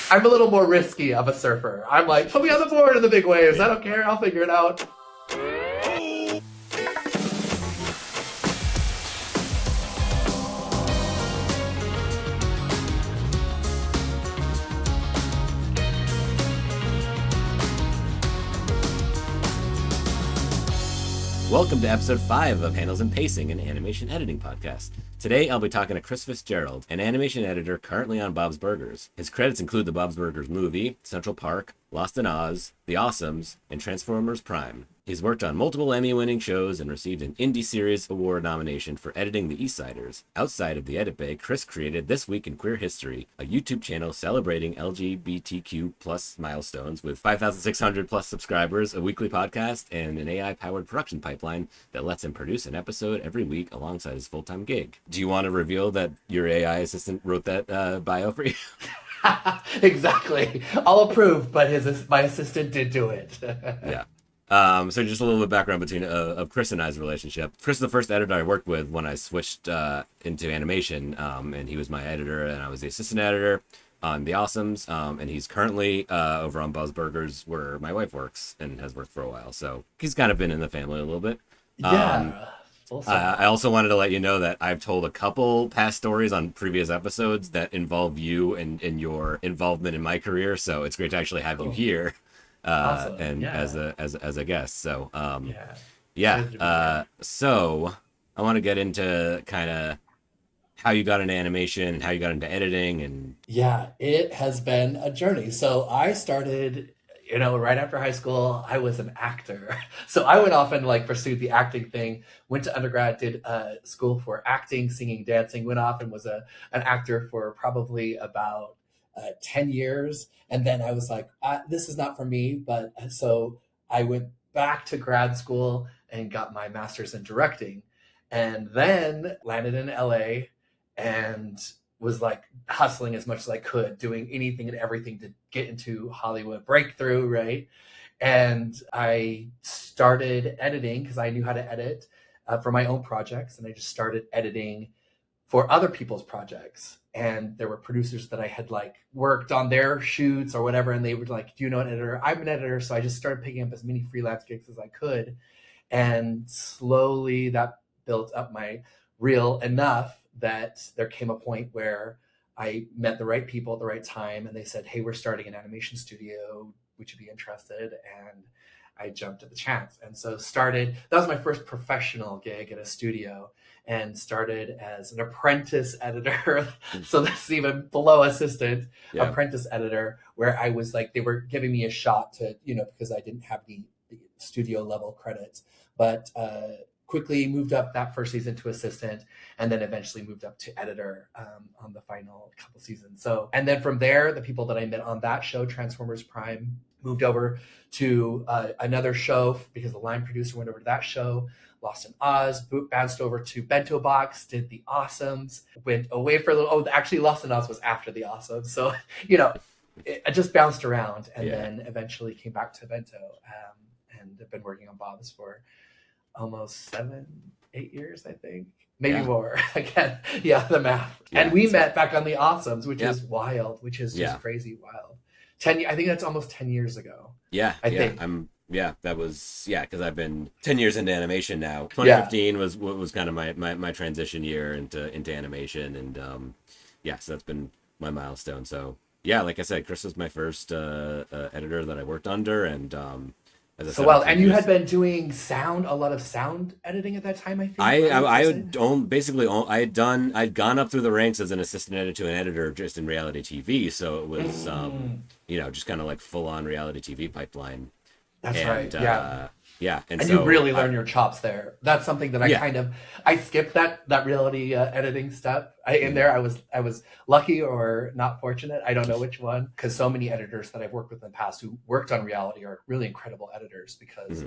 I'm a little more risky of a surfer. I'm like, put me on the board in the big waves. I don't care. I'll figure it out. Welcome to episode 5 of Panels and Pacing, an animation editing podcast. Today I'll be talking to Kris Fitzgerald, an animation editor currently on Bob's Burgers. His credits include the Bob's Burgers movie, Central Park, Lost in Oz, The Awesomes, and Transformers Prime. He's worked on multiple Emmy-winning shows and received an Indie Series Award nomination for editing The Eastsiders. Outside of the edit bay, Kris created This Week in Queer History, a YouTube channel celebrating LGBTQ plus milestones with 5,600 plus subscribers, a weekly podcast, and an AI-powered production pipeline that lets him produce an episode every week alongside his full-time gig. Do you want to reveal that your AI assistant wrote that bio for you? Exactly. I'll approve, but my assistant did do it. Yeah. So just a little bit of background between of Kris and I's relationship. Kris is the first editor I worked with when I switched into animation, and he was my editor, and I was the assistant editor on The Awesomes, and he's currently over on Bob's Burgers, where my wife works and has worked for a while. So he's kind of been in the family a little bit. Yeah. I also wanted to let you know that I've told a couple past stories on previous episodes that involve you and your involvement in my career. So it's great to actually have you here. Awesome. And yeah. as a guest. So Yeah. So I want to get into kind of how you got into animation and how you got into editing. And Yeah, it has been a journey. So I started, right after high school, I was an actor. So I went off and pursued the acting thing, went to undergrad, did school for acting, singing, dancing, went off and was an actor for probably about 10 years. And then I was like, this is not for me. But so I went back to grad school and got my master's in directing, and then landed in LA and was hustling as much as I could, doing anything and everything to get into Hollywood breakthrough, right? And I started editing because I knew how to edit for my own projects. And I just started editing for other people's projects. And there were producers that I had worked on their shoots or whatever. And they were like, do you know an editor? I'm an editor. So I just started picking up as many freelance gigs as I could. And slowly that built up my reel enough that there came a point where I met the right people at the right time. And they said, hey, we're starting an animation studio. Would you be interested? And I jumped at the chance. And so that was my first professional gig at a studio, and started as an apprentice editor. So that's even below assistant, apprentice editor, where I was they were giving me a shot to, because I didn't have the studio level credits, but quickly moved up that first season to assistant, and then eventually moved up to editor on the final couple seasons. So, and then from there, the people that I met on that show, Transformers Prime, moved over to another show because the line producer went over to that show. Lost in Oz, bounced over to Bento Box, did The Awesomes, went away for a little. Oh, actually, Lost in Oz was after The Awesomes. So, I just bounced around, and then eventually came back to Bento, and have been working on Bob's for almost 7-8 years, I think. Maybe more. Again, the math. Yeah, and we met back on The Awesomes, which is wild, which is just crazy wild. I think that's almost 10 years ago. I think. That was, because I've been 10 years into animation now. 2015 was kind of my transition year into animation, and so that's been my milestone. So like I said, Kris was my first editor that I worked under, and as I said, and you had been doing a lot of sound editing at that time, I think. I'd gone up through the ranks as an assistant editor to an editor just in reality TV, so it was just kind of full on reality TV pipeline. That's right. And so you really learn your chops there. That's something that I skipped that reality editing step. I was lucky or not fortunate. I don't know which one, because so many editors that I've worked with in the past who worked on reality are really incredible editors, because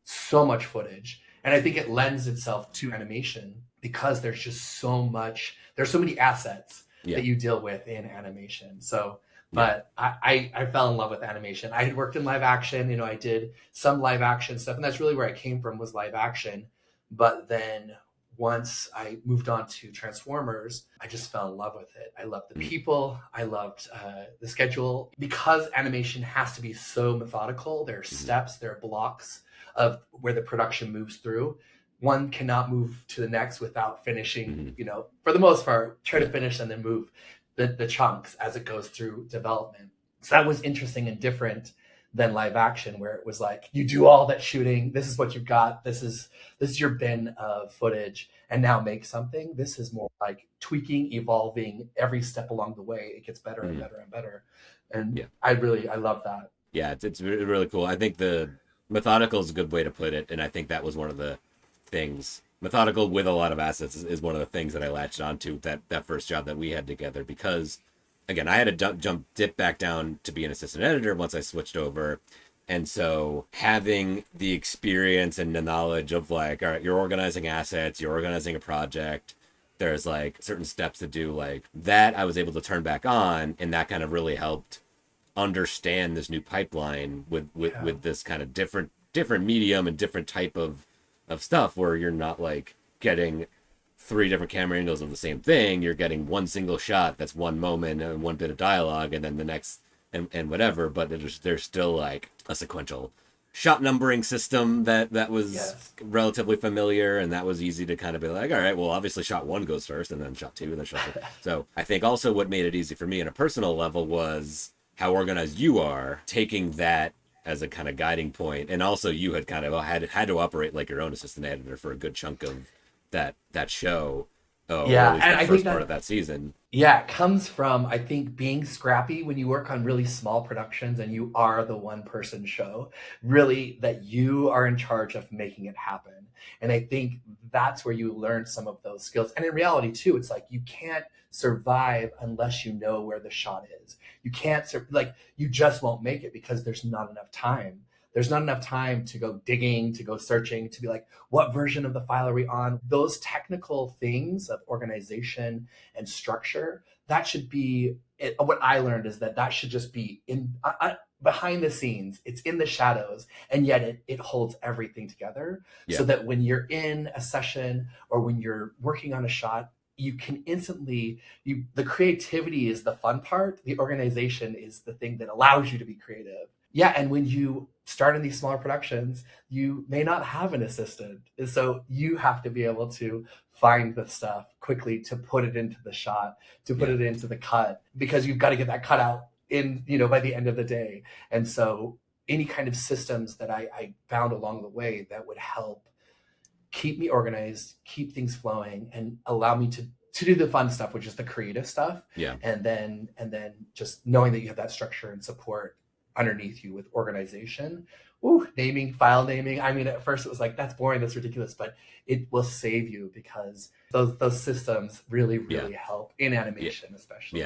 so much footage. And I think it lends itself to animation because there's just there's so many assets that you deal with in animation. So But I fell in love with animation. I had worked in live action, I did some live action stuff, and that's really where I came from, was live action. But then once I moved on to Transformers, I just fell in love with it. I loved the people. I loved the schedule. Because animation has to be so methodical, there are steps, there are blocks of where the production moves through. One cannot move to the next without finishing, for the most part, try to finish and then move the chunks as it goes through development. So that was interesting and different than live action, where it was like, you do all that shooting, this is what you've got, this is your bin of footage, and now make something. This is more like tweaking, evolving every step along the way. It gets better and better and better. And I love that. Yeah, it's really cool. I think the methodical is a good way to put it, and I think that was one of the things. Methodical with a lot of assets is one of the things that I latched onto that first job that we had together, because again, I had to dip back down to be an assistant editor once I switched over. And so having the experience and the knowledge of like, all right, you're organizing assets, you're organizing a project, there's like certain steps to do, like that I was able to turn back on, and that kind of really helped understand this new pipeline with this kind of different medium and different type of stuff, where you're not like getting 3 different camera angles of the same thing. You're getting one single shot that's one moment and one bit of dialogue, and then the next and whatever. But there's still like a sequential shot numbering system that was relatively familiar, and that was easy to kind of be like, all right, well, obviously shot 1 goes first, and then shot 2, and then shot 3. So I think also what made it easy for me on a personal level was how organized you are, taking that as a kind of guiding point. And also you had kind of had to operate like your own assistant editor for a good chunk of that show. Or at least that first part of that season. Yeah, it comes from, I think, being scrappy when you work on really small productions and you are the one-person show, really, that you are in charge of making it happen. And I think that's where you learn some of those skills. And in reality, too, it's like you can't survive unless you know where the shot is. You can't, you just won't make it because there's not enough time. There's not enough time to go digging, to go searching, to be like, what version of the file are we on? Those technical things of organization and structure, that should be, what I learned is that should just be in behind the scenes. It's in the shadows, and yet it holds everything together. So that when you're in a session or when you're working on a shot, you can instantly, the creativity is the fun part. The organization is the thing that allows you to be creative. Yeah, and when you start in these smaller productions, you may not have an assistant. And so you have to be able to find the stuff quickly to put it into the shot, to put it into the cut, because you've got to get that cut out in, by the end of the day. And so any kind of systems that I found along the way that would help keep me organized, keep things flowing, and allow me to do the fun stuff, which is the creative stuff. Yeah. And then just knowing that you have that structure and support underneath you with organization. File naming. I mean, at first it was like, that's boring, that's ridiculous, but it will save you because those systems really help in animation, especially.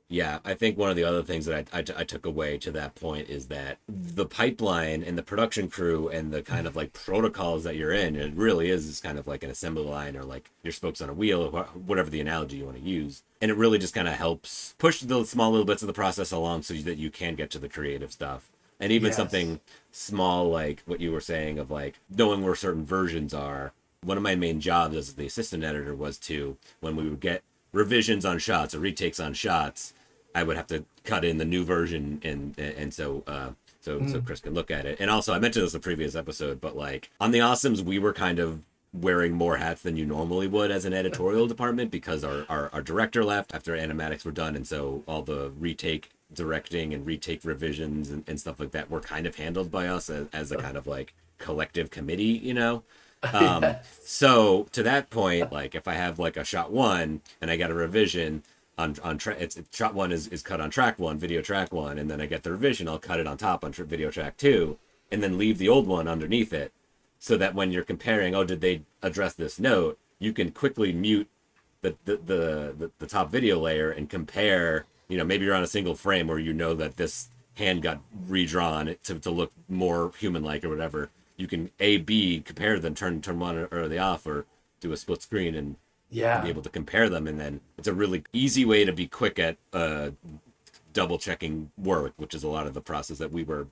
Yeah, I think one of the other things that I took away to that point is that the pipeline and the production crew and the kind of like protocols that you're in, it really is kind of like an assembly line or like your spokes on a wheel, or whatever the analogy you want to use. And it really just kind of helps push the small little bits of the process along so that you can get to the creative stuff. And even something small like what you were saying of like knowing where certain versions are. One of my main jobs as the assistant editor was to, when we would get revisions on shots or retakes on shots, I would have to cut in the new version and so Kris can look at it. And also, I mentioned this in the previous episode, but like on the Awesomes, we were kind of wearing more hats than you normally would as an editorial department, because our director left after animatics were done, and so all the retake directing and retake revisions and stuff like that were kind of handled by us as a kind of like collective committee, So to that point, like if I have like a shot 1 and I got a revision on shot 1 is cut on track 1, video track 1, and then I get the revision, I'll cut it on top on video track 2, and then leave the old one underneath it, so that when you're comparing, did they address this note, you can quickly mute the top video layer and compare. Maybe you're on a single frame where that this hand got redrawn to look more human-like or whatever. You can A/B compare them, turn one or the off, or do a split screen and be able to compare them. And then it's a really easy way to be quick at double checking work, which is a lot of the process that we were,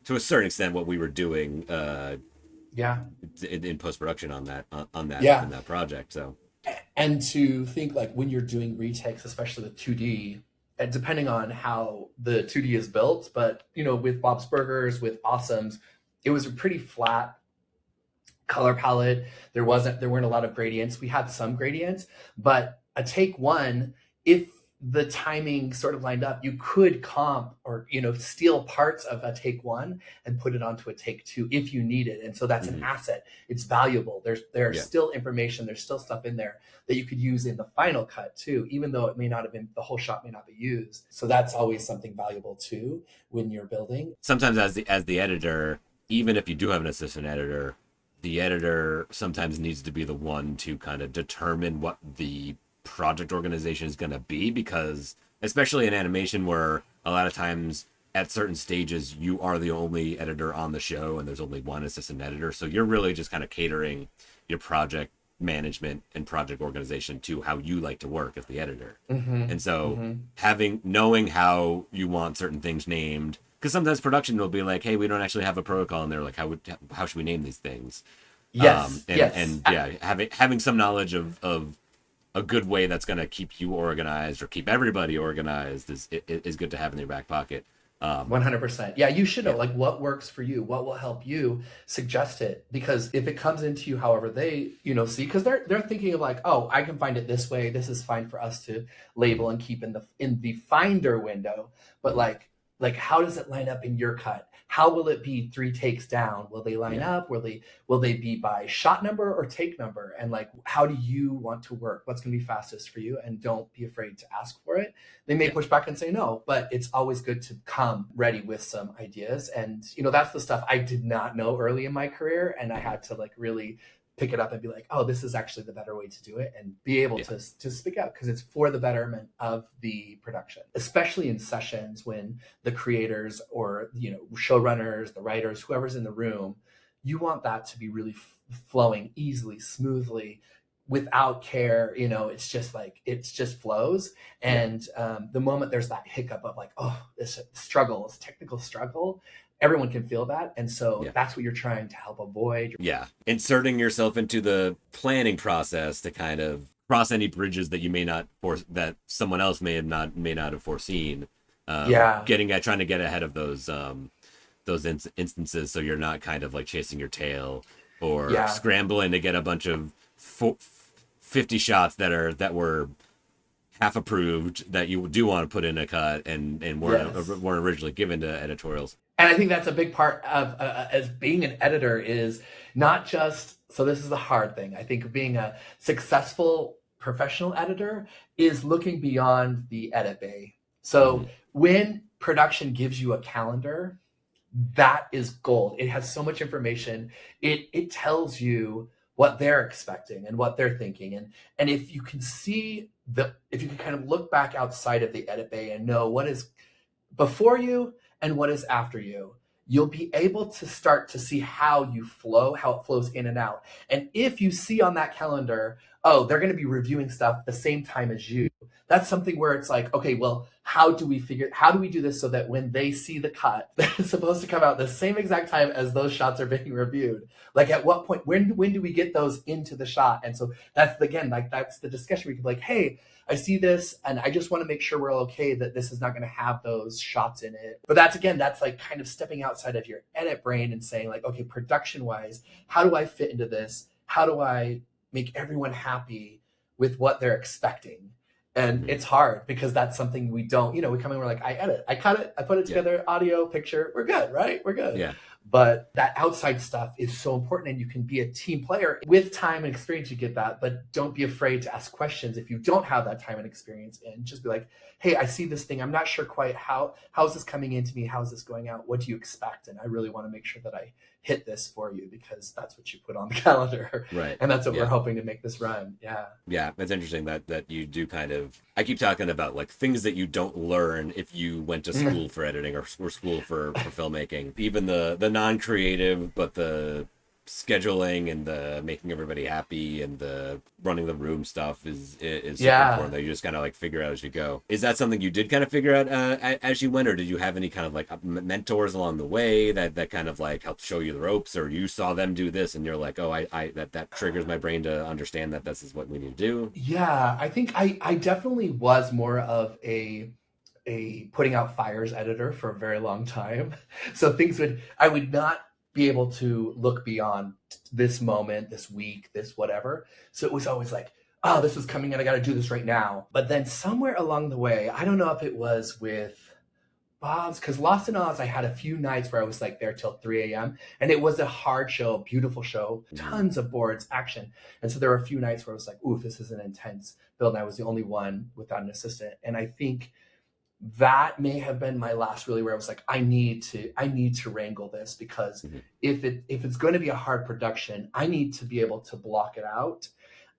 to a certain extent, what we were doing Yeah. in post-production on that Yeah. in that project. So And to think like when you're doing retakes, especially with 2D, and depending on how the 2D is built, but with Bob's Burgers, with Awesomes, it was a pretty flat color palette. There weren't a lot of gradients. We had some gradients, but a take one, if the timing sort of lined up, you could comp or steal parts of a take one and put it onto a take two if you need it. And so that's an asset. It's valuable. There's still information, there's still stuff in there that you could use in the final cut too, even though it may not have been, the whole shot may not be used. So that's always something valuable too when you're building. Sometimes as the editor, even if you do have an assistant editor, the editor sometimes needs to be the one to kind of determine what the project organization is going to be, because especially in animation where a lot of times at certain stages you are the only editor on the show and there's only one assistant editor, so you're really just kind of catering your project management and project organization to how you like to work as the editor. And so knowing how you want certain things named, because sometimes production will be like, hey, we don't actually have a protocol, and they're like, how should we name these things? Yes. And having some knowledge of a good way that's going to keep you organized or keep everybody organized is good to have in your back pocket. 100%. Yeah, you should know like what works for you, what will help you, suggest it, because if it comes into you however they see, because they're thinking of like, oh, I can find it this way, this is fine for us to label and keep in the finder window, but like how does it line up in your cut? How will it be 3 takes down? Will they line up? Will they be by shot number or take number? And like, how do you want to work? What's going to be fastest for you? And don't be afraid to ask for it. They may push back and say no, but it's always good to come ready with some ideas. And that's the stuff I did not know early in my career, and I had to like really pick it up and be like, oh, this is actually the better way to do it, and be able to speak out, because it's for the betterment of the production, especially in sessions when the creators or showrunners, the writers, whoever's in the room, you want that to be really flowing easily, smoothly, without care. It's just like, it's just flows. And the moment there's that hiccup of like, oh, this struggle, this technical struggle, everyone can feel that. And so that's what you're trying to help avoid. Yeah. Inserting yourself into the planning process to kind of cross any bridges that you may not that someone else may not have foreseen. Trying to get ahead of those instances, so you're not kind of like chasing your tail or scrambling to get a bunch of 50 shots that were half approved that you do want to put in a cut and weren't originally given to editorials. And I think that's a big part of as being an editor, is not just, so this is the hard thing. I think being a successful professional editor is looking beyond the edit bay. So when production gives you a calendar, that is gold. It has so much information. It tells you what they're expecting and what they're thinking. And if you can if you can kind of look back outside of the edit bay and know what is before you and what is after you, you'll be able to start to see how you flow, how it flows in and out. And if you see on that calendar, oh, they're going to be reviewing stuff the same time as you, that's something where it's like, okay, well, how do we do this so that when they see the cut, it's supposed to come out the same exact time as those shots are being reviewed? Like at what point, when do we get those into the shot? And so that's the discussion. We could be like, hey, I see this and I just want to make sure we're okay that this is not going to have those shots in it. But that's like kind of stepping outside of your edit brain and saying like, okay, production wise, how do I fit into this? How do I make everyone happy with what they're expecting? And it's hard because that's something we don't, we come in, we're like, I edit, I cut it, I put it together, audio, picture, we're good, right? We're good. Yeah. But that outside stuff is so important, and you can be a team player. With time and experience, you get that, but don't be afraid to ask questions if you don't have that time and experience, and just be like, hey, I see this thing. I'm not sure quite how is this coming into me? How is this going out? What do you expect? And I really want to make sure that I hit this for you because that's what you put on the calendar. Right. And that's what we're hoping to make this run. Yeah. Yeah. It's interesting that you do kind of, I keep talking about like things that you don't learn if you went to school for editing or school for filmmaking, even the non-creative, but the scheduling and the making everybody happy and the running the room stuff is super Yeah. important, that you just kind of like figure out as you go. Is that something you did kind of figure out as you went, or did you have any kind of like mentors along the way that kind of like helped show you the ropes, or you saw them do this and you're like, oh, I that triggers my brain to understand that this is what we need to do? Yeah, I think I definitely was more of a putting out fires editor for a very long time. So I would not be able to look beyond this moment, this week, this whatever. So it was always like, oh, this is coming and I got to do this right now. But then somewhere along the way, I don't know if it was with Bob's, because Lost in Oz, I had a few nights where I was like there till 3 a.m. And it was a hard show, beautiful show, tons of boards, action. And so there were a few nights where I was like, ooh, this is an intense build. And I was the only one without an assistant. And I think that may have been my last really where I was like, I need to wrangle this, because if it's going to be a hard production, I need to be able to block it out.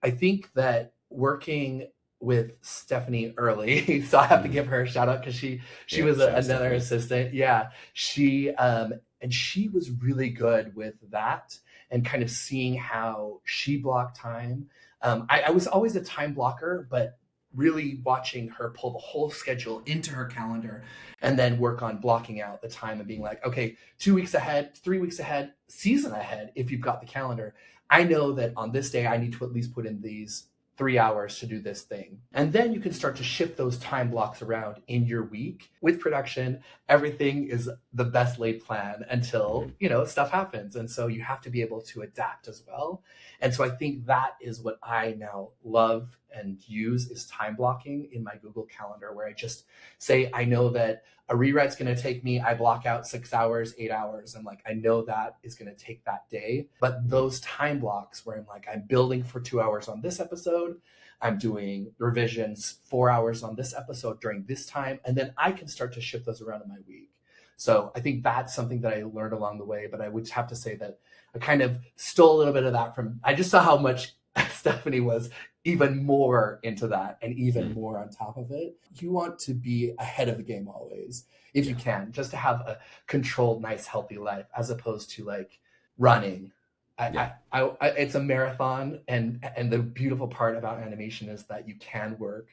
I think that working with Stephanie early, so I have to give her a shout out, because she was another assistant. Yeah, she was really good with that, and kind of seeing how she blocked time. I was always a time blocker, but really watching her pull the whole schedule into her calendar and then work on blocking out the time and being like, okay, 2 weeks ahead, 3 weeks ahead, season ahead, if you've got the calendar, I know that on this day I need to at least put in these 3 hours to do this thing. And then you can start to shift those time blocks around in your week. With production, everything is the best laid plan until, stuff happens. And so you have to be able to adapt as well. And so I think that is what I now love and use, is time blocking in my Google Calendar, where I just say, I know that a rewrite's going to take me, I block out 6 hours, 8 hours. I'm like, I know that is going to take that day. But those time blocks where I'm like, I'm building for 2 hours on this episode, I'm doing revisions 4 hours on this episode during this time, and then I can start to shift those around in my week. So I think that's something that I learned along the way, but I would have to say that I kind of stole a little bit of that I just saw how much Stephanie was even more into that and even more on top of it. You want to be ahead of the game always, if you can, just to have a controlled, nice, healthy life, as opposed to like running. It's a marathon, and the beautiful part about animation is that you can work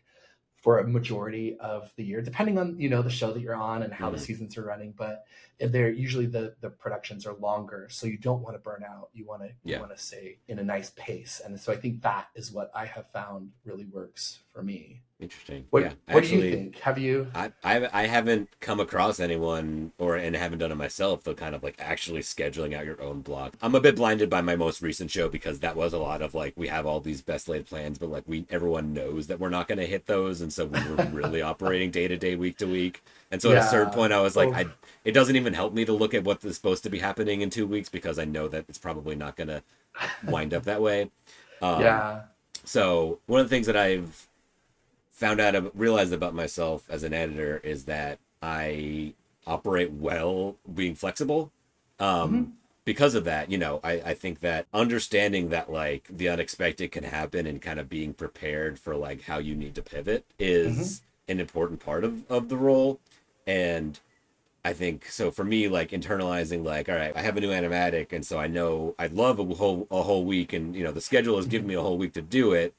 for a majority of the year, depending on, the show that you're on and how the seasons are running. But they're usually the productions are longer, so you don't want to burn out. You want to stay in a nice pace. And so I think that is what I have found really works for me. Interesting. What do you think? Have you? I haven't come across anyone, and haven't done it myself, though, kind of like actually scheduling out your own block. I'm a bit blinded by my most recent show, because that was a lot of like, we have all these best laid plans, but like everyone knows that we're not going to hit those, and so we were really operating day to day, week to week. And so at a certain point, I was like, it doesn't even help me to look at what is supposed to be happening in 2 weeks, because I know that it's probably not going to wind up that way. So one of the things that I've realized about myself as an editor is that I operate well being flexible. Because of that, I think that understanding that like the unexpected can happen and kind of being prepared for like how you need to pivot is an important part of the role. And I think so for me, like internalizing like, all right, I have a new animatic, and so I know I'd love a whole week, and the schedule has given me a whole week to do it.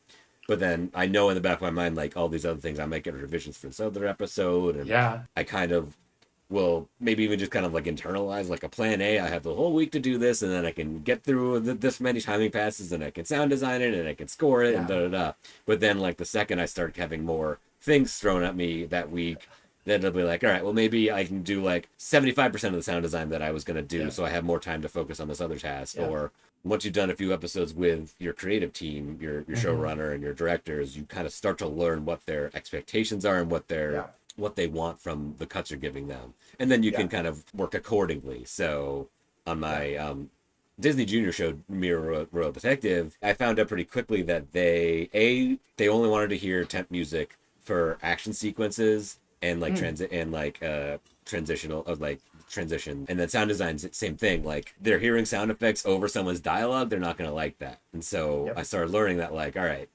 But then I know in the back of my mind, like all these other things, I might get revisions for this other episode. And I kind of will maybe even just kind of like internalize like a plan A. I have the whole week to do this, and then I can get through this many timing passes, and I can sound design it, and I can score it, and da-da-da. But then like the second I start having more things thrown at me that week, then it'll be like, all right, well, maybe I can do like 75% of the sound design that I was going to do, so I have more time to focus on this other task. Or once you've done a few episodes with your creative team, your showrunner and your directors, you kind of start to learn what their expectations are and what they want from the cuts you're giving them. And then you can kind of work accordingly. So on my Disney Junior show, Mirror Royal Detective, I found out pretty quickly that they only wanted to hear temp music for action sequences and like transitional transition, and then sound design, same thing. Like they're hearing sound effects over someone's dialogue, they're not going to like that. And so I started learning that like, all right,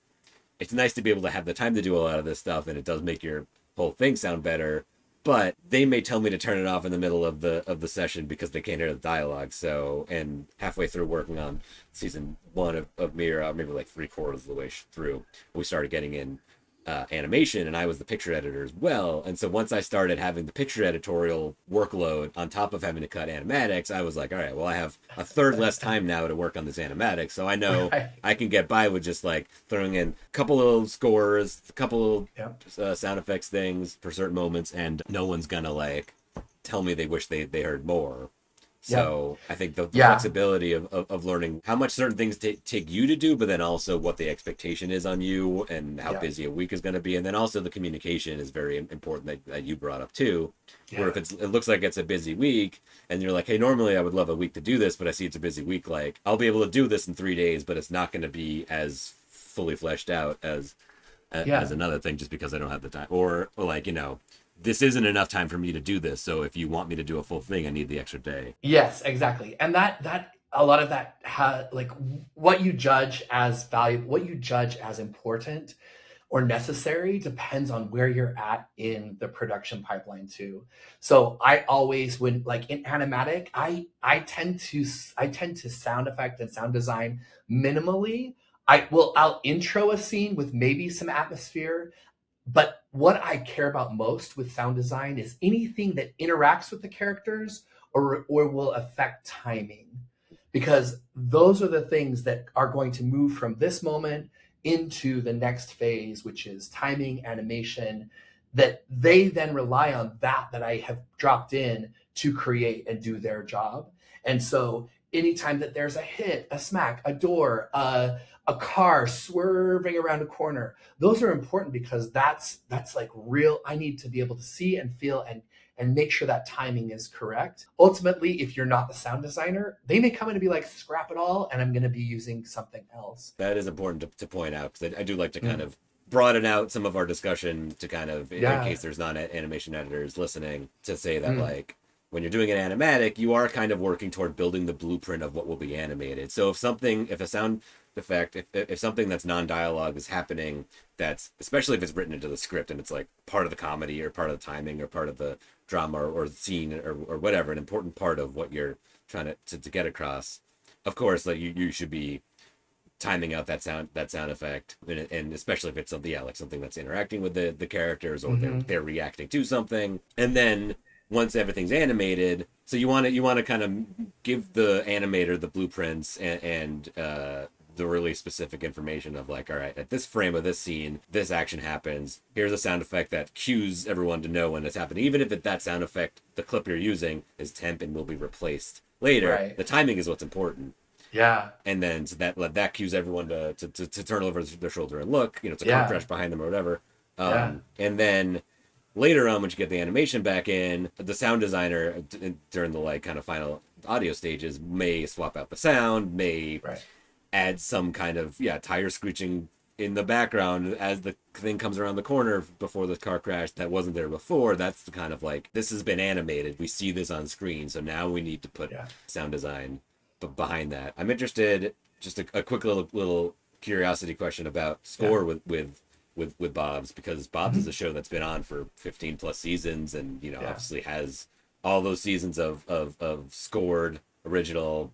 it's nice to be able to have the time to do a lot of this stuff, and it does make your whole thing sound better, but they may tell me to turn it off in the middle of the session because they can't hear the dialogue. So, and halfway through working on season 1 of Mira, maybe like 3/4 of the way through, we started getting in animation, and I was the picture editor as well. And so once I started having the picture editorial workload on top of having to cut animatics, I was like, all right, well, I have a third less time now to work on this animatics. So I know I can get by with just like throwing in a couple of scores, a couple of sound effects things for certain moments, and no one's gonna like tell me they wish they heard more. So I think the flexibility of learning how much certain things take you to do, but then also what the expectation is on you and how busy a week is going to be. And then also the communication is very important that you brought up too, where if it looks like it's a busy week and you're like, hey, normally I would love a week to do this, but I see it's a busy week. Like I'll be able to do this in 3 days, but it's not going to be as fully fleshed out as another thing just because I don't have the time, or like, this isn't enough time for me to do this. So if you want me to do a full thing, I need the extra day. Yes, exactly. And that a lot of that, like what you judge as valuable, what you judge as important or necessary depends on where you're at in the production pipeline too. So I always, when like in animatic, I tend to sound effect and sound design minimally. I'll intro a scene with maybe some atmosphere. But what I care about most with sound design is anything that interacts with the characters or will affect timing, because those are the things that are going to move from this moment into the next phase, which is timing, animation, that they then rely on that I have dropped in to create and do their job. And so anytime that there's a hit, a smack, a door, a car swerving around a corner, those are important because that's like real. I need to be able to see and feel and make sure that timing is correct. Ultimately, if you're not the sound designer, they may come in and be like, scrap it all, and I'm going to be using something else. That is important to point out, because I do like to kind of broaden out some of our discussion to kind of, in case there's not animation editors listening, to say that like, when you're doing an animatic, you are kind of working toward building the blueprint of what will be animated. So if a sound effect, if something that's non-dialogue is happening, that's, especially if it's written into the script and it's like part of the comedy or part of the timing or part of the drama or the scene or whatever, an important part of what you're trying to get across, of course, like you should be timing out that sound effect, and especially if it's something like something that's interacting with the characters, or they're reacting to something. And then once everything's animated, so you want to kind of give the animator the blueprints and the really specific information of like, all right, at this frame of this scene, this action happens. Here's a sound effect that cues everyone to know when it's happening. Even if that sound effect, the clip you're using, is temp and will be replaced later, the timing is what's important. Yeah. And then so that cues everyone to turn over their shoulder and look, it's a car crash behind them or whatever. And then later on, when you get the animation back in, the sound designer during the like kind of final audio stages may swap out the sound, may add some kind of tire screeching in the background as the thing comes around the corner before the car crash that wasn't there before. That's the kind of like, this has been animated, we see this on screen, so now we need to put sound design behind that. I'm interested, just a quick little curiosity question about score with Bob's, because Bob's is a show that's been on for 15 plus seasons, and obviously has all those seasons of scored original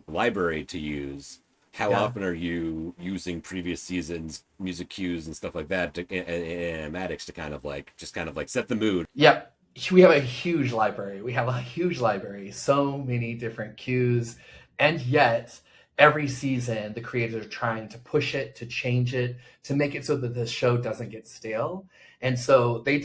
library to use. How often are you using previous seasons music cues and stuff like that in animatics to kind of like set the mood? Yep. We have a huge library. So many different cues, and yet every season the creators are trying to push it, to change it, to make it so that the show doesn't get stale. And so they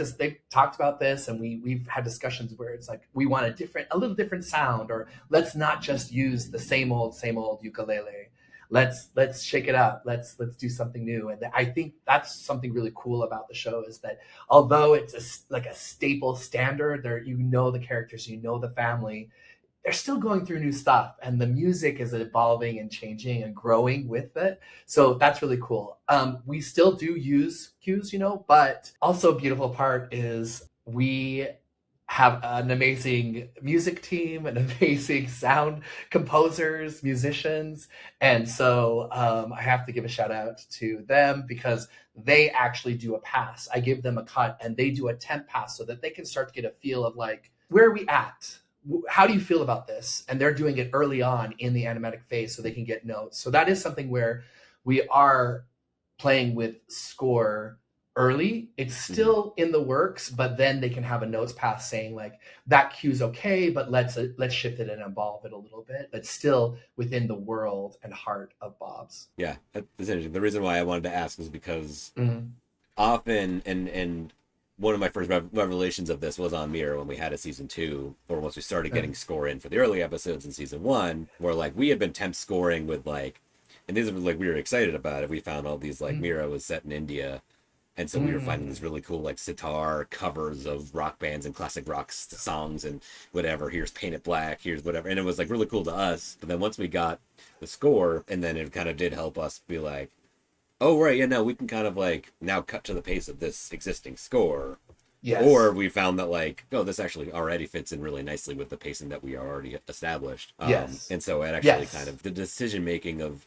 talked about this, and we've had discussions where it's like, we want a little different sound, or let's not just use the same old ukulele. Let's shake it up. Let's do something new. And I think that's something really cool about the show, is that although it's like a staple standard, there, the characters, the family, they're still going through new stuff, and the music is evolving and changing and growing with it. So that's really cool. We still do use cues, but also a beautiful part is we have an amazing music team, an amazing sound composers, musicians. And so I have to give a shout out to them because they actually do a pass. I give them a cut and they do a temp pass so that they can start to get a feel of like, where are we at? How do you feel about this? And they're doing it early on in the animatic phase so they can get notes. So that is something where we are playing with score early. It's still in the works, but then they can have a notes pass saying like that cue's okay, but let's shift it and evolve it a little bit. But still within the world and heart of Bob's. Yeah, that's interesting. The reason why I wanted to ask is because often, and one of my first revelations of this was on Mirror when we had a season 2, or once we started getting score in for the early episodes in season 1, where like we had been temp scoring with like, and these were like, we were excited about it. We found all these like Mira was set in India. And so we were finding these really cool like sitar covers of rock bands and classic rock songs and whatever. Here's Paint It Black, here's whatever. And it was like really cool to us. But then once we got the score, and then it kind of did help us be like, oh, right, yeah, no, we can kind of like now cut to the pace of this existing score. Yes. Or we found that like, oh, this actually already fits in really nicely with the pacing that we already established. Yes. And so it actually kind of the decision making of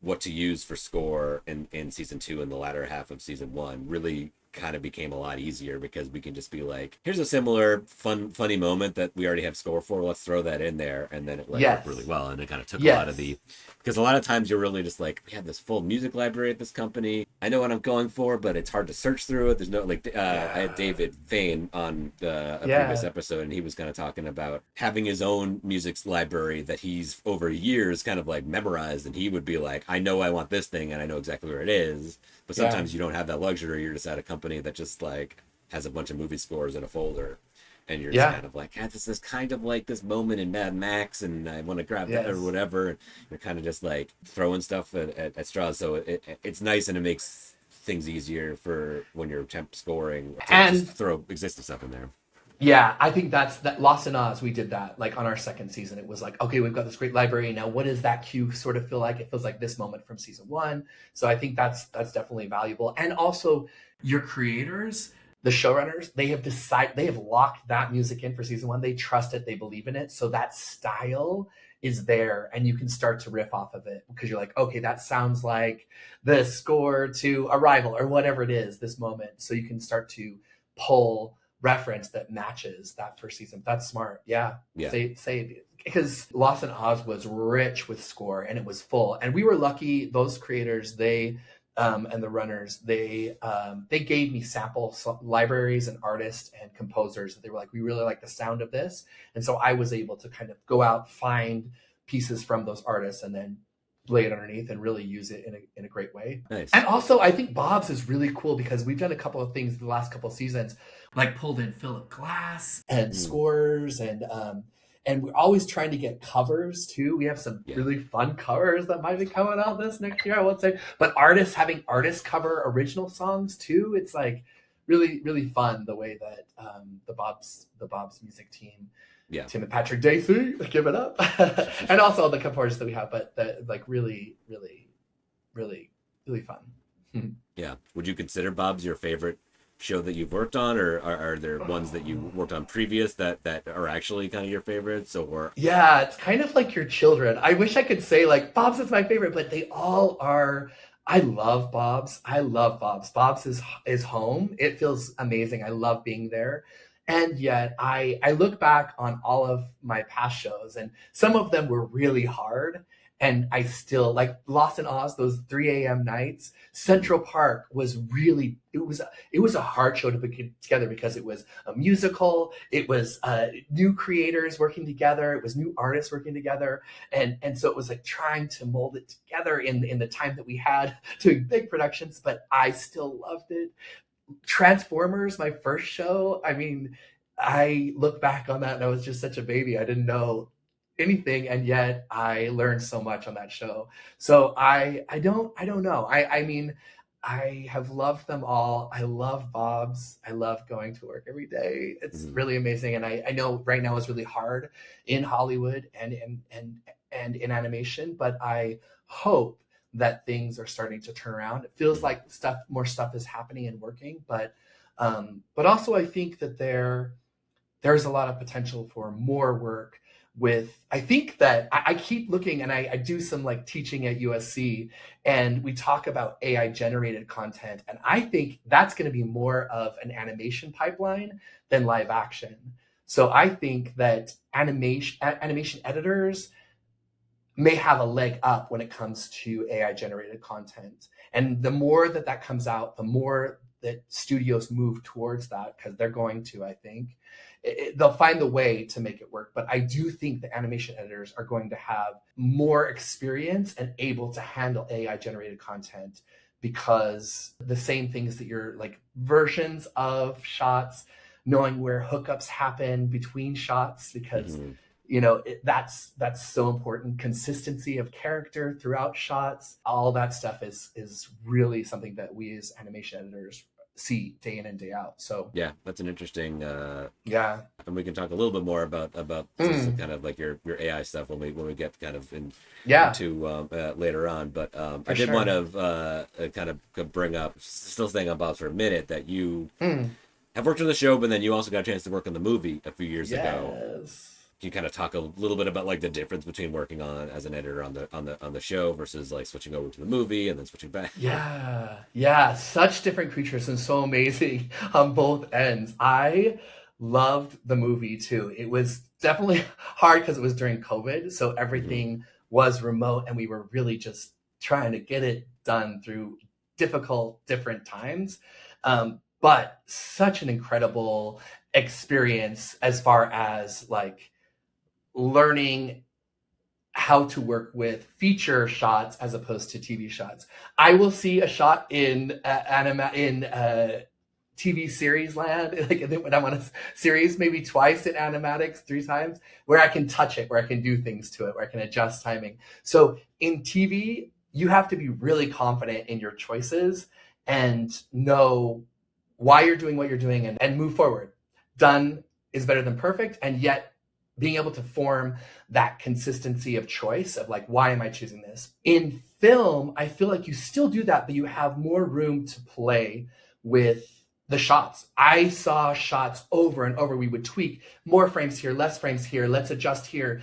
what to use for score in season 2 and the latter half of season 1 really kind of became a lot easier because we can just be like, here's a similar funny moment that we already have score for, let's throw that in there, and then it worked really well. And it kind of took a lot of the, because a lot of times you're really just like, we have this full music library at this company, I know what I'm going for, but it's hard to search through it. There's no like I had David Fain on a previous episode, and he was kind of talking about having his own music library that he's over years kind of like memorized, and he would be like, I know I want this thing and I know exactly where it is. But sometimes you don't have that luxury. You're just at a company that just like has a bunch of movie scores in a folder, and you're just kind of like, this is kind of like this moment in Mad Max, and I want to grab that or whatever. And you're kind of just like throwing stuff at straws. So it's nice, and it makes things easier for when you're temp scoring to and just throw existing stuff in there. Yeah, I think that Lost in Oz, we did that like on our second season. It was like, okay, we've got this great library. Now, what does that cue sort of feel like? It feels like this moment from season 1. So I think that's definitely valuable. And also your creators, the showrunners, they have locked that music in for season 1. They trust it, they believe in it. So that style is there, and you can start to riff off of it because you're like, okay, that sounds like the score to Arrival or whatever it is, this moment. So you can start to pull reference that matches that first season. That's smart. Yeah. Say because Lost in Oz was rich with score and it was full. And we were lucky, those creators, they and the runners, they gave me sample libraries and artists and composers. They were like, we really like the sound of this. And so I was able to kind of go out, find pieces from those artists, and then lay it underneath and really use it in a great way. Nice. And also I think Bob's is really cool because we've done a couple of things the last couple of seasons, like pulled in Philip Glass and scores, and we're always trying to get covers too. We have some really fun covers that might be coming out this next year, I won't say, but having artists cover original songs too. It's like really, really fun the way that the Bob's music team, Tim and Patrick Dacey, give it up. And also the composers that we have, but like really, really, really, really fun. Yeah. Would you consider Bob's your favorite show that you've worked on, or are there ones that you worked on previous that are actually kind of your favorites? Or yeah, it's kind of like your children. I wish I could say like Bob's is my favorite, but they all are. I love Bob's. Bob's is home. It feels amazing. I love being there. And yet I look back on all of my past shows, and some of them were really hard. And I still like Lost in Oz, those 3 a.m. nights. Central Park was really, it was a hard show to put together because it was a musical. It was new creators working together. It was new artists working together. And so it was like trying to mold it together in the time that we had doing big productions, but I still loved it. Transformers, my first show. I mean, I look back on that and I was just such a baby. I didn't know anything, and yet I learned so much on that show. So I don't know. I mean, I have loved them all. I love Bob's. I love going to work every day. It's really amazing. And I know right now is really hard in Hollywood and in animation, but I hope that things are starting to turn around. It feels like more stuff is happening and working, but also I think that there's a lot of potential for more work with, I think that I keep looking, and I do some like teaching at USC, and we talk about AI generated content. And I think that's going to be more of an animation pipeline than live action. So I think that animation editors may have a leg up when it comes to AI generated content. And the more that comes out, the more that studios move towards that, because they're going to, I think, they'll find the way to make it work. But I do think the animation editors are going to have more experience and able to handle AI generated content, because the same things that you're like, versions of shots, knowing where hookups happen between shots, because that's so important. Consistency of character throughout shots, all that stuff is really something that we as animation editors see day in and day out. So yeah, that's an interesting and we can talk a little bit more about this kind of like your AI stuff when we get kind of into later on. But I did want to kind of bring up, still staying on Bob's for a minute, that you have worked on the show, but then you also got a chance to work on the movie a few years ago. Can you kind of talk a little bit about like the difference between working on as an editor on the show versus like switching over to the movie and then switching back? Yeah, such different creatures and so amazing on both ends. I loved the movie too. It was definitely hard because it was during COVID, so everything was remote, and we were really just trying to get it done through different times. But such an incredible experience as far as like learning how to work with feature shots as opposed to TV shots. I will see a shot in TV series land, like when I'm on a series, maybe twice in animatics, 3 times, where I can touch it, where I can do things to it, where I can adjust timing. So in TV, you have to be really confident in your choices and know why you're doing what you're doing, and move forward. Done is better than perfect, and yet being able to form that consistency of choice of like, why am I choosing this? In film, I feel like you still do that, but you have more room to play with the shots. I saw shots over and over. We would tweak more frames here, less frames here. Let's adjust here.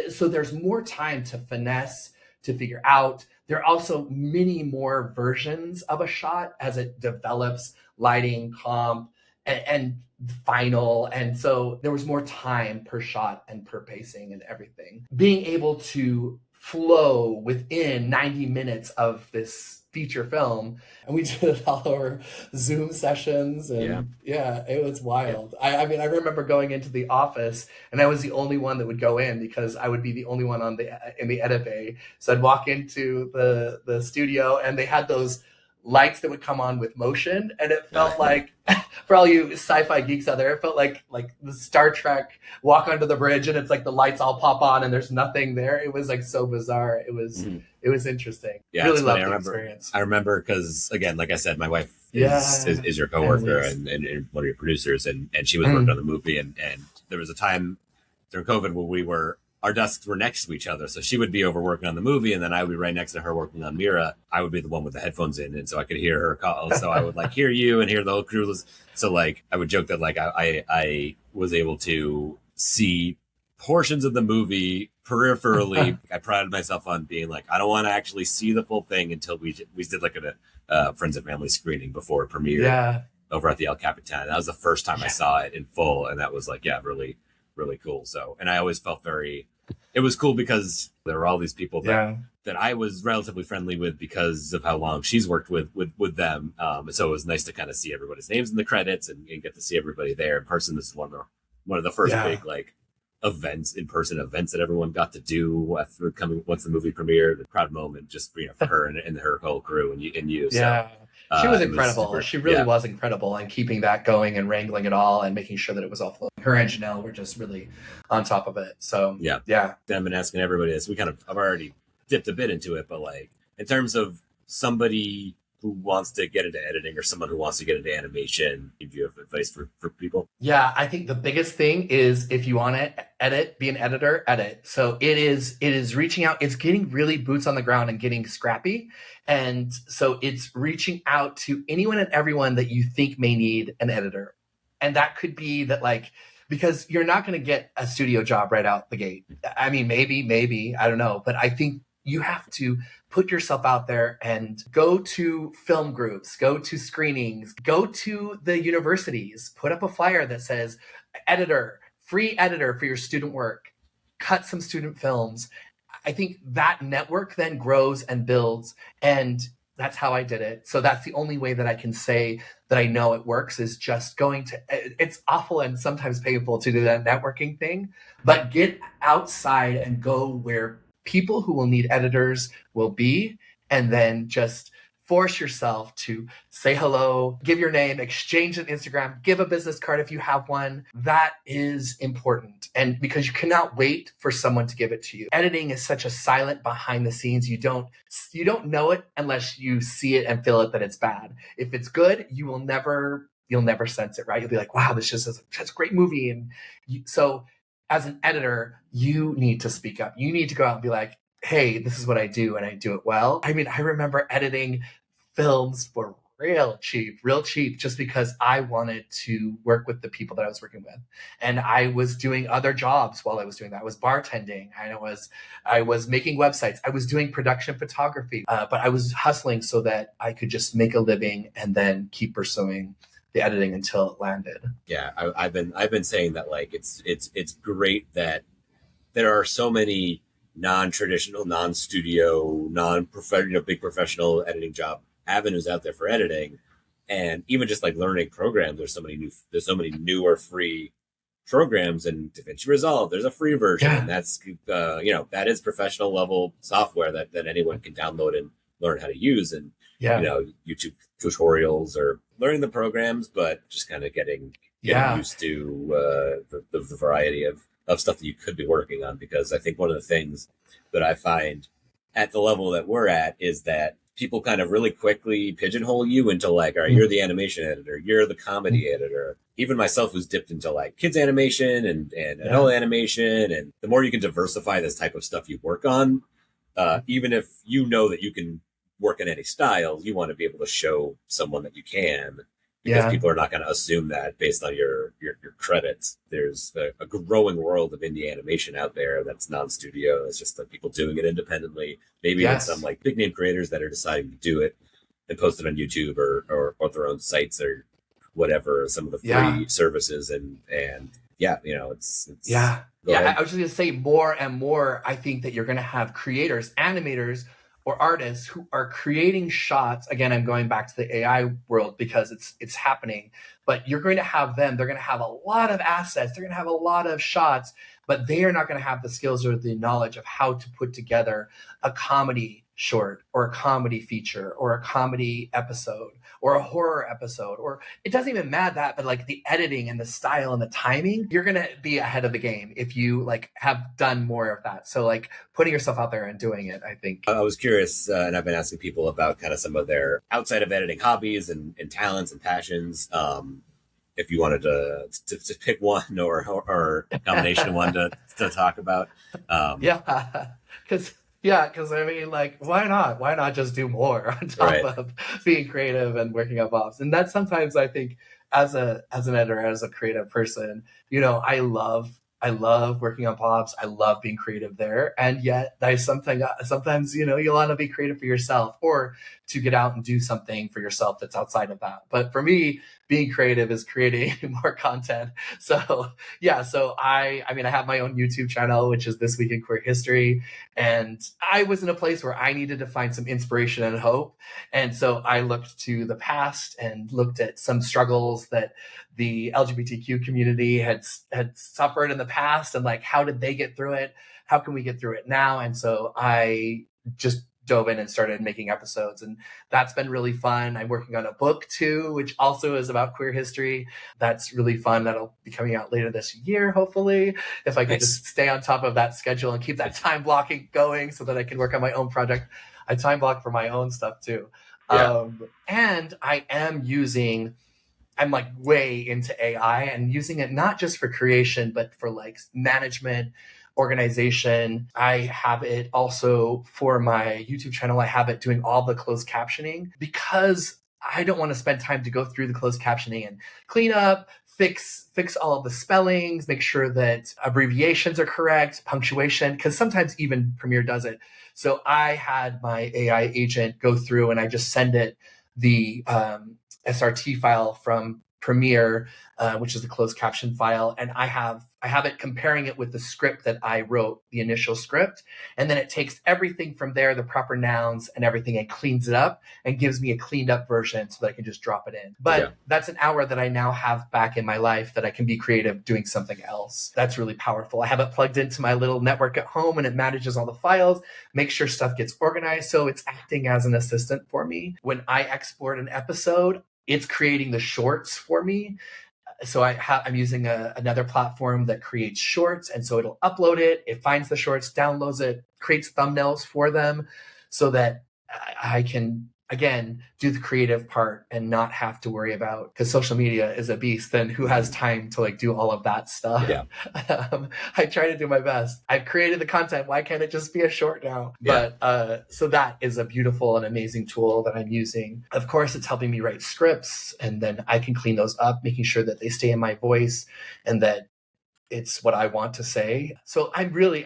So there's more time to finesse, to figure out. There are also many more versions of a shot as it develops, lighting, comp, and final. And so there was more time per shot and per pacing and everything. Being able to flow within 90 minutes of this feature film, and we did it all over Zoom sessions, and it was wild. I mean, I remember going into the office, and I was the only one that would go in because I would be the only one in the edit bay. So I'd walk into the studio, and they had those lights that would come on with motion, and it felt like, for all you sci-fi geeks out there, it felt like the Star Trek walk onto the bridge, and it's like the lights all pop on and there's nothing there. It was like so bizarre. It was interesting. Yeah, really loved the experience. I remember because, again, like I said, my wife is your coworker and one of your producers, and she was working on the movie, and there was a time during COVID where our desks were next to each other. So she would be over working on the movie, and then I would be right next to her working on Mira. I would be the one with the headphones in, and so I could hear her call. So I would like hear you and hear the whole crew. So like I would joke that like I was able to see portions of the movie peripherally. I prided myself on being like, I don't want to actually see the full thing until we did like a friends and family screening before it premiered over at the El Capitan. That was the first time I saw it in full, and that was like, really, really cool. So, and I always felt it was cool because there were all these people that I was relatively friendly with because of how long she's worked with them. So it was nice to kind of see everybody's names in the credits and get to see everybody there in person. This is one of the first big like in-person events that everyone got to do once the movie premiered. A proud moment just for her and her whole crew and you. Yeah. So, she was incredible. She really was incredible, and keeping that going and wrangling it all and making sure that it was all flowing. Her and Janelle were just really on top of it. So yeah. I've been asking everybody this. I've already dipped a bit into it, but like in terms of somebody who wants to get into editing or someone who wants to get into animation, do you have advice for people? Yeah, I think the biggest thing is if you want to edit, be an editor, edit. So it is reaching out. It's getting really boots on the ground and getting scrappy. And so it's reaching out to anyone and everyone that you think may need an editor. And that could be that like because you're not going to get a studio job right out the gate. I mean, maybe, I don't know. But I think you have to put yourself out there and go to film groups, go to screenings, go to the universities, put up a flyer that says free editor for your student work, cut some student films. I think that network then grows and builds, and that's how I did it. So that's the only way that I can say that I know it works, is just going to, it's awful and sometimes painful to do that networking thing, but get outside and go where people who will need editors will be, and then just force yourself to say hello, give your name, exchange an Instagram, give a business card if you have one. That is important. And because you cannot wait for someone to give it to you. Editing is such a silent behind the scenes. You don't know it unless you see it and feel it that it's bad. If it's good, you'll never sense it, right? You'll be like, wow, this just is such a great movie. And so as an editor, you need to speak up. You need to go out and be like, hey, this is what I do, and I do it well. I mean, I remember editing films for real cheap, just because I wanted to work with the people that I was working with. And I was doing other jobs while I was doing that. I was bartending. I was making websites. I was doing production photography, but I was hustling so that I could just make a living and then keep pursuing the editing until it landed. Yeah, I've been saying that, like, it's great that there are so many non-traditional, non-studio, non-professional, big professional editing job avenues out there for editing. And even just like learning programs, there's so many newer free programs, and DaVinci Resolve, there's a free version. Yeah. And that's that is professional level software that anyone can download and learn how to use. And YouTube tutorials or learning the programs, but just kind of getting used to the variety of stuff that you could be working on. Because I think one of the things that I find at the level that we're at is that people kind of really quickly pigeonhole you into like, all right, you're the animation editor, you're the comedy editor. Even myself, who's dipped into like kids animation and adult animation. And the more you can diversify this type of stuff you work on, even if you know that you can work in any style, you want to be able to show someone that you can, because people are not going to assume that based on your credits. There's a growing world of indie animation out there that's non-studio. It's just people doing it independently. Maybe it's some like big name creators that are deciding to do it and post it on YouTube or their own sites or whatever, some of the free services. And it's I was just going to say, more and more, I think that you're going to have creators, animators, or artists who are creating shots. Again, I'm going back to the AI world because it's happening, but you're going to have them. They're going to have a lot of assets. They're going to have a lot of shots, but they are not going to have the skills or the knowledge of how to put together a comedy short or a comedy feature or a comedy episode or a horror episode, or it doesn't even matter that, but like the editing and the style and the timing, you're going to be ahead of the game if you like have done more of that. So like putting yourself out there and doing it, I think. I was curious, and I've been asking people about kind of some of their outside of editing hobbies and talents and passions. If you wanted to pick one or a combination of one to talk about. Because I mean, like, why not? Why not just do more on top of being creative and working on pops? And that's sometimes, I think, as an editor, as a creative person, I love working on pops. I love being creative there. And yet there's sometimes, you want to be creative for yourself or to get out and do something for yourself that's outside of that. But for me, being creative is creating more content. So I have my own YouTube channel, which is This Week in Queer History. And I was in a place where I needed to find some inspiration and hope. And so I looked to the past and looked at some struggles that the LGBTQ community had suffered in the past, and like, how did they get through it? How can we get through it now? And so I just dove in and started making episodes, and that's been really fun. I'm working on a book too, which also is about queer history. That's really fun. That'll be coming out later this year, hopefully, if I could just stay on top of that schedule and keep that time blocking going so that I can work on my own project. I time block for my own stuff too. And I'm like way into AI and using it not just for creation, but for like management, organization. I have it also for my YouTube channel. I have it doing all the closed captioning because I don't want to spend time to go through the closed captioning and clean up, fix all of the spellings, make sure that abbreviations are correct, punctuation, because sometimes even Premiere does it. So I had my AI agent go through and I just send it the SRT file from Premiere, which is the closed caption file, and I have it comparing it with the script that I wrote, the initial script, and then it takes everything from there, the proper nouns and everything, and cleans it up and gives me a cleaned up version so that I can just drop it in. But that's an hour that I now have back in my life that I can be creative doing something else. That's really powerful. I have it plugged into my little network at home and it manages all the files, makes sure stuff gets organized. So it's acting as an assistant for me. When I export an episode, it's creating the shorts for me. So I'm using another platform that creates shorts. And so it'll upload it. It finds the shorts, downloads it, creates thumbnails for them so that I can, again, do the creative part and not have to worry about, because social media is a beast. Then who has time to like do all of that stuff? Yeah. I try to do my best. I've created the content. Why can't it just be a short now? Yeah. But so that is a beautiful and amazing tool that I'm using. Of course, it's helping me write scripts, and then I can clean those up, making sure that they stay in my voice and that it's what I want to say. So I'm really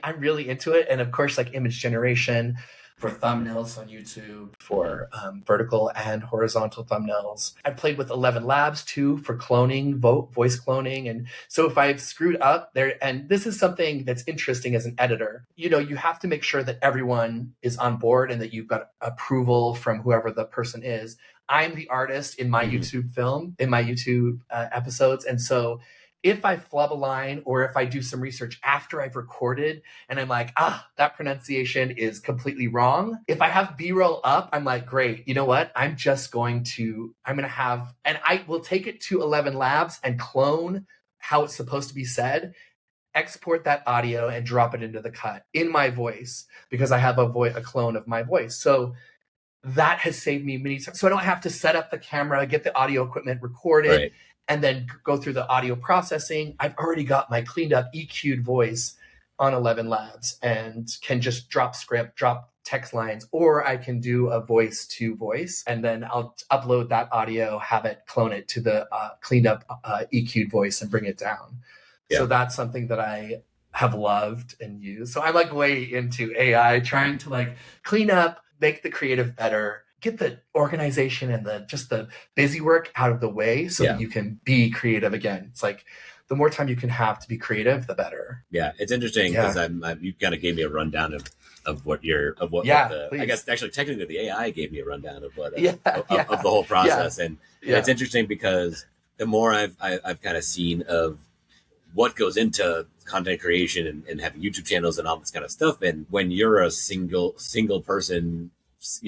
into it. And of course, like image generation for thumbnails on YouTube, for vertical and horizontal thumbnails. I played with 11 Labs too for cloning, voice cloning. And so if I've screwed up there, and this is something that's interesting as an editor, you know, you have to make sure that everyone is on board and that you've got approval from whoever the person is. I'm the artist in my YouTube film, in my YouTube episodes. And so if I flub a line or if I do some research after I've recorded and I'm like, that pronunciation is completely wrong. If I have B-roll up, I'm like, great, you know what? I'm going to have, and I will take it to 11 Labs and clone how it's supposed to be said, export that audio and drop it into the cut in my voice because I have a clone of my voice. So that has saved me many times. So I don't have to set up the camera, get the audio equipment, record it, and then go through the audio processing. I've already got my cleaned up EQ'd voice on 11 Labs and can just drop script, drop text lines, or I can do a voice to voice, and then I'll upload that audio, have it clone it to the cleaned up EQ'd voice and bring it down. Yeah. So that's something that I have loved and used. So I'm like way into AI, trying to like clean up, make the creative better, get the organization and the busy work out of the way so that you can be creative again. It's like the more time you can have to be creative, the better. Yeah, it's interesting because you kind of gave me a rundown of what I guess actually technically the AI gave me a rundown of what of the whole process, and it's interesting because the more I've kind of seen of what goes into content creation and having YouTube channels and all this kind of stuff, and when you're a single person,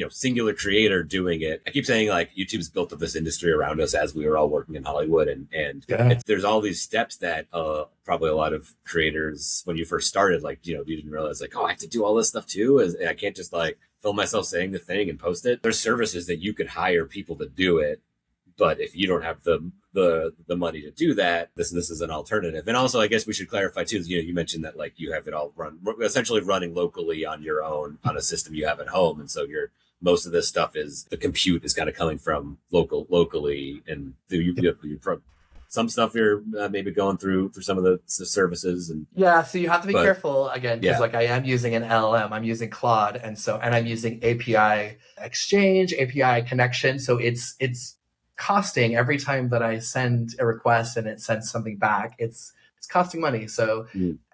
singular creator doing it. I keep saying like YouTube's built up this industry around us as we were all working in Hollywood, and there's all these steps that probably a lot of creators when you first started, like, you didn't realize like, I have to do all this stuff too. I can't just like film myself saying the thing and post it. There's services that you could hire people to do it, but if you don't have the money to do that, this is an alternative. And also, I guess we should clarify too, you mentioned that like you have it all essentially running locally on your own, on a system you have at home. And so most of this stuff the compute is kind of coming from locally, and some stuff you're maybe going through some of the services. And so you have to be careful again, because like I am using an LLM, I'm using Claude. And I'm using API exchange, API connection. So it's costing every time that I send a request and it sends something back, it's costing money. So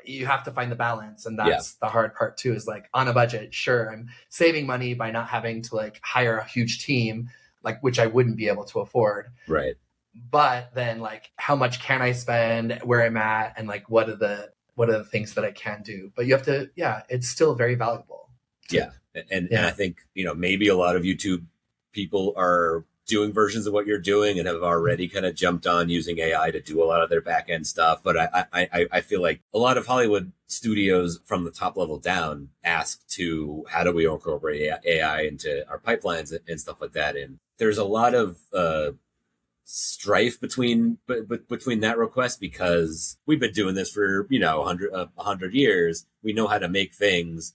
you have to find the balance. And that's the hard part too, is like on a budget, sure, I'm saving money by not having to like hire a huge team, like, which I wouldn't be able to afford. Right. But then like, how much can I spend, where I'm at, and like, what are the things that I can do? But you have to, it's still very valuable. And I think, maybe a lot of YouTube people are doing versions of what you're doing and have already kind of jumped on using AI to do a lot of their back end stuff. But I feel like a lot of Hollywood studios from the top level down ask to, how do we incorporate AI into our pipelines and stuff like that? And there's a lot of strife between that request, because we've been doing this for 100 years. We know how to make things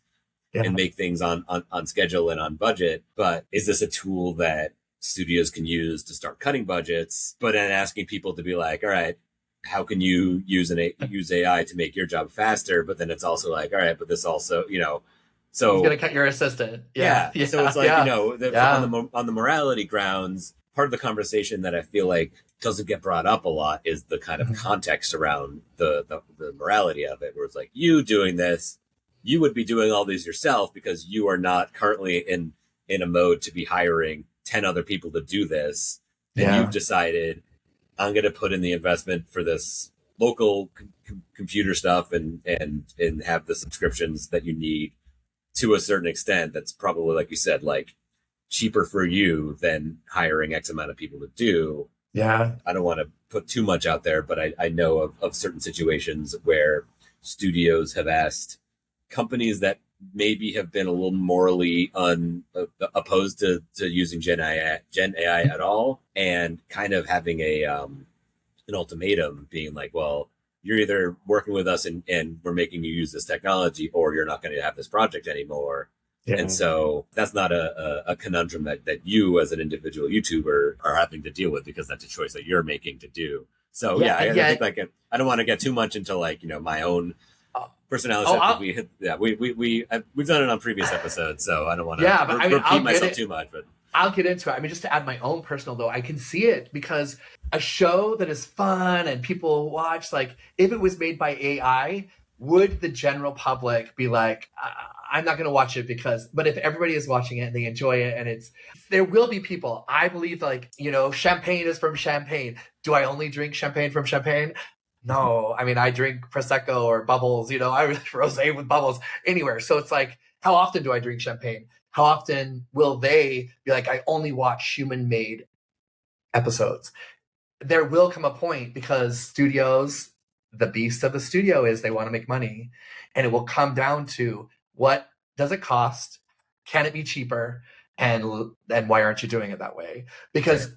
and make things on schedule and on budget. But is this a tool that studios can use to start cutting budgets, but then asking people to be like, all right, how can you use AI to make your job faster? But then it's also like, all right, but this also, so He's gonna cut your assistant. Yeah. So it's like, on the morality grounds, part of the conversation that I feel like doesn't get brought up a lot is the kind of context around the morality of it, where it's like, you doing this, you would be doing all these yourself because you are not currently in a mode to be hiring 10 other people to do this. And you've decided, I'm going to put in the investment for this local computer stuff and have the subscriptions that you need to a certain extent. That's probably, like you said, like cheaper for you than hiring X amount of people to do. Yeah. I don't want to put too much out there, but I know of certain situations where studios have asked companies that maybe have been a little morally opposed to using Gen AI at all, and kind of having an ultimatum being like, well, you're either working with us and we're making you use this technology, or you're not going to have this project anymore. Yeah. And so that's not a conundrum that you as an individual YouTuber are having to deal with, because that's a choice that you're making to do. So I think like I don't want to get too much into like, my own personality. We've done it on previous episodes, so I don't want to repeat myself too much. But I'll get into it. I mean, just to add my own personal though, I can see it because a show that is fun and people watch, like if it was made by AI, would the general public be like, I'm not going to watch it but if everybody is watching it and they enjoy it, and there will be people, I believe, like, champagne is from Champagne. Do I only drink champagne from Champagne? No, I mean, I drink Prosecco or bubbles, I rosé with bubbles anywhere. So it's like, how often do I drink champagne? How often will they be like, I only watch human-made episodes? There will come a point, because studios, the beast of the studio is they want to make money, and it will come down to, what does it cost? Can it be cheaper? And why aren't you doing it that way? Because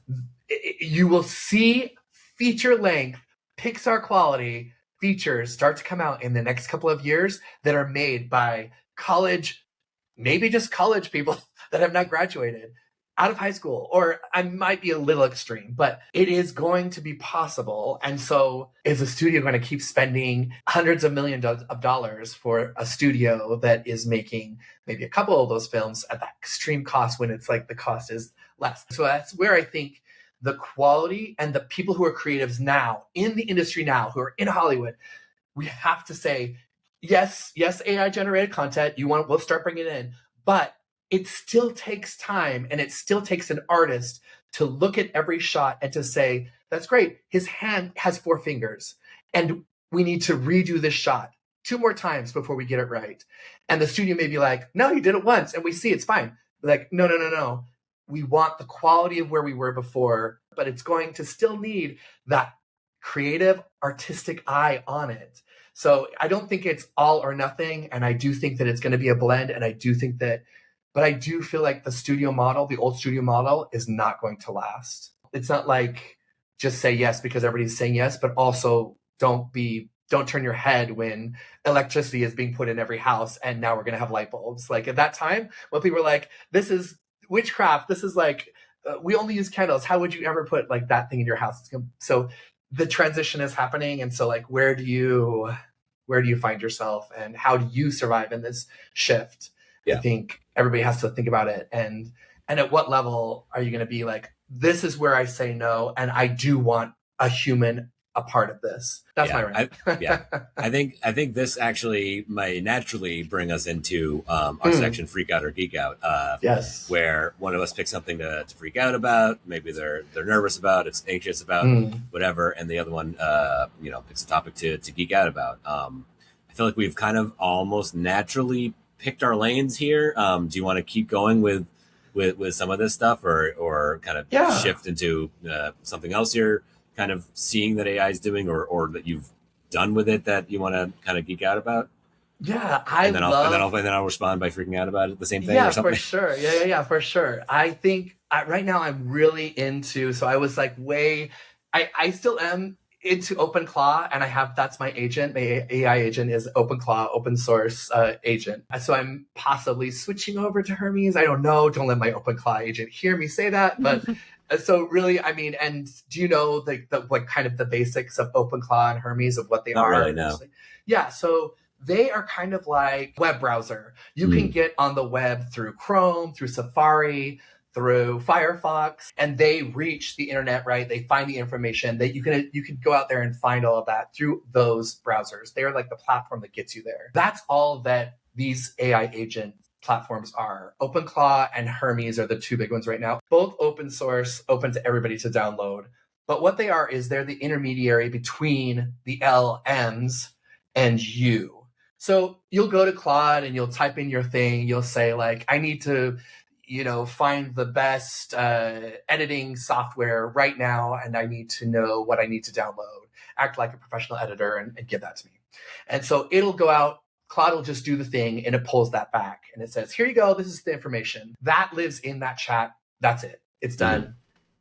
you will see feature-length Pixar quality features start to come out in the next couple of years that are made by college, maybe just college people that have not graduated out of high school, or I might be a little extreme, but it is going to be possible. And so is a studio going to keep spending hundreds of millions of dollars for a studio that is making maybe a couple of those films at that extreme cost, when it's like the cost is less? So that's where I think the quality and the people who are creatives now in the industry now, who are in Hollywood, we have to say, yes, AI generated content. We'll start bringing it in, but it still takes time, and it still takes an artist to look at every shot and to say, that's great. His hand has 4 fingers, and we need to redo this shot 2 more times before we get it right. And the studio may be like, no, you did it once, and we see it's fine. We're like, no. We want the quality of where we were before, but it's going to still need that creative, artistic eye on it. So I don't think it's all or nothing. And I do think that it's going to be a blend. And I do think that, but I do feel like the studio model, the old studio model, is not going to last. It's not like just say yes because everybody's saying yes, but also don't turn your head when electricity is being put in every house and now we're going to have light bulbs. Like at that time, when people were like, this is witchcraft, this is like, we only use candles. How would you ever put like that thing in your house? So the transition is happening. And so like, where do you find yourself, and how do you survive in this shift? Yeah. I think everybody has to think about it. And at what level are you going to be like, this is where I say no, and I do want a human a part of this. That's my rant. I think this actually might naturally bring us into our section, Freak Out or Geek Out. Yes. Where one of us picks something to freak out about, maybe they're nervous about, it's anxious about, whatever, and the other one picks a topic to geek out about. I feel like we've kind of almost naturally picked our lanes here. Do you want to keep going with some of this stuff, or kind of shift into something else you're kind of seeing that AI is doing, or that you've done with it that you want to kind of geek out about? Yeah, and then I'll respond by freaking out about it, the same thing. Yeah, or something. For sure. Yeah, for sure. I think right now I'm really into. So I was like, I still am into OpenClaw, and that's my agent. My AI agent is OpenClaw, open source agent. So I'm possibly switching over to Hermes. I don't know. Don't let my OpenClaw agent hear me say that, but So really, I mean, and do you know the like kind of the basics of OpenClaw and Hermes of what they Not are? really, no. Yeah, so they are kind of like web browser. You can get on the web through Chrome, through Safari, through Firefox, and they reach the internet, right? They find the information that you can go out there and find all of that through those browsers. They're like the platform that gets you there. That's all that these AI agent platforms are. OpenClaw and Hermes are the two big ones right now. Both open source, open to everybody to download. But what they are is they're the intermediary between the LMs and you. So you'll go to Claude and you'll type in your thing. You'll say like, I need to, find the best editing software right now, and I need to know what I need to download. Act like a professional editor and give that to me. And so it'll go out. Claude will just do the thing and it pulls that back and it says, here you go. This is the information that lives in that chat. That's it. It's done.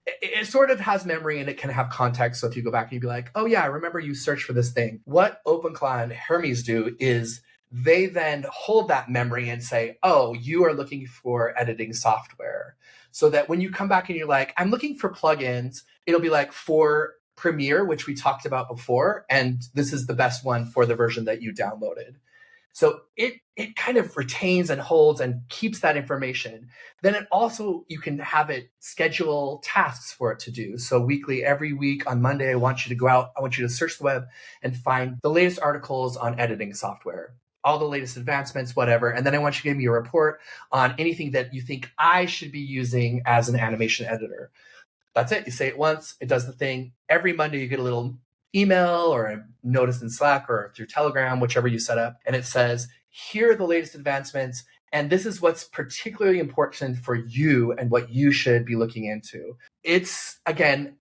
It sort of has memory and it can have context. So if you go back and you'd be like, oh yeah, I remember you searched for this thing. What OpenClaw and Hermes do is they then hold that memory and say, oh, you are looking for editing software. So that when you come back and you're like, I'm looking for plugins, it'll be like for Premiere, which we talked about before. And this is the best one for the version that you downloaded. So it kind of retains and holds and keeps that information. Then it also, you can have it schedule tasks for it to do. So weekly, every week on Monday, I want you to go out, I want you to search the web and find the latest articles on editing software, all the latest advancements, whatever. And then I want you to give me a report on anything that you think I should be using as an animation editor. That's it. You say it once, it does the thing. Every Monday, you get a little email or a notice in Slack or through Telegram, whichever you set up. And it says, here are the latest advancements. And this is what's particularly important for you and what you should be looking into. It's, again,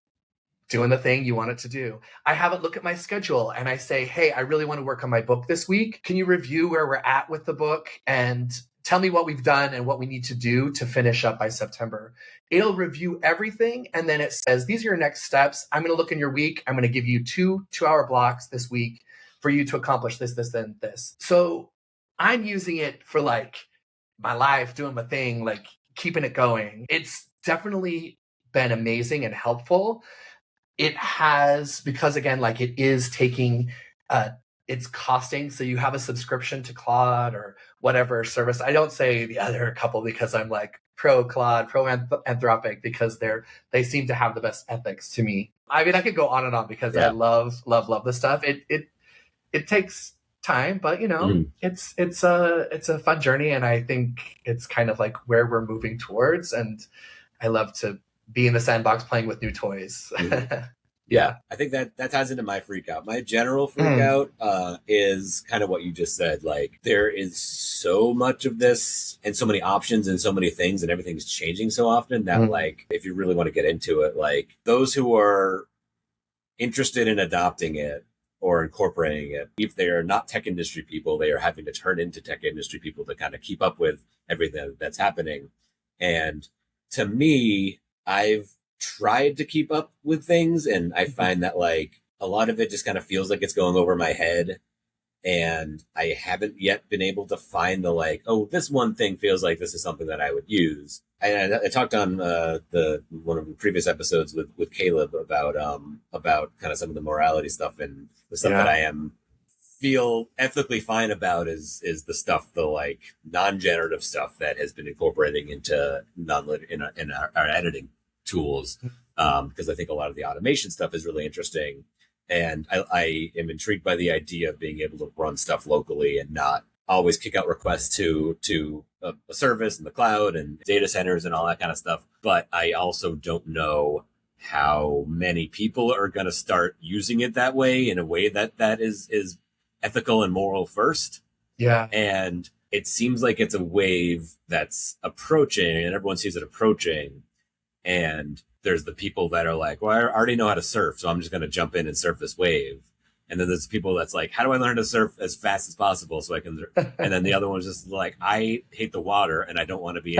doing the thing you want it to do. I have it look at my schedule and I say, hey, I really want to work on my book this week. Can you review where we're at with the book and tell me what we've done and what we need to do to finish up by September? It'll review everything. And then it says, these are your next steps. I'm going to look in your week. I'm going to give you two-hour blocks this week for you to accomplish this, this, and this. So I'm using it for like my life, doing my thing, like keeping it going. It's definitely been amazing and helpful. It has, because again, like it is taking, it's costing. So you have a subscription to Claude or whatever service. I don't say the other couple because I'm like pro Claude, pro Anthropic, because they seem to have the best ethics to me. I mean, I could go on and on because I love this stuff. It takes time, but it's a fun journey. And I think it's kind of like where we're moving towards. And I love to be in the sandbox playing with new toys. Yeah. I think that ties into my freak out. My general freak out is kind of what you just said. Like, there is so much of this and so many options and so many things, and everything's changing so often that like, if you really want to get into it, like those who are interested in adopting it or incorporating it, if they are not tech industry people, they are having to turn into tech industry people to kind of keep up with everything that's happening. And to me, I've tried to keep up with things, and I find that like a lot of it just kind of feels like it's going over my head, and I haven't yet been able to find the like, oh, this one thing feels like this is something that I would use. And I talked on one of the previous episodes with Caleb about kind of some of the morality stuff, and the stuff that I feel ethically fine about is the stuff, the like non-generative stuff that has been incorporating into in our editing tools, because I think a lot of the automation stuff is really interesting, and I am intrigued by the idea of being able to run stuff locally and not always kick out requests to a service in the cloud and data centers and all that kind of stuff. But I also don't know how many people are going to start using it that way, in a way that is ethical and moral first. Yeah. And it seems like it's a wave that's approaching, and everyone sees it approaching. And there's the people that are like, well, I already know how to surf, so I'm just going to jump in and surf this wave. And then there's people that's like, how do I learn to surf as fast as possible so I can? And then the other one's just like, I hate the water and I don't want to be,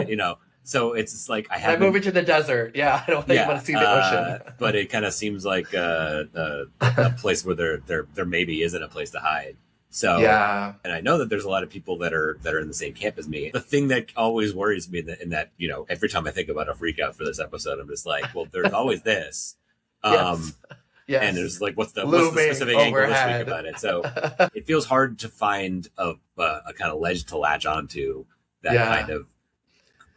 So it's just like I move into the desert. Yeah, I don't think I want to see the ocean. But it kind of seems like a place where there maybe isn't a place to hide. So, Yeah. and I know that there's a lot of people that are in the same camp as me. The thing that always worries me in that, you know, every time I think about a freak out for this episode, I'm just like, well, there's always this. Yes. Yes. And there's like, what's the Looming specific angle this week overhead. about it? So it feels hard to find a kind of ledge to latch onto that kind of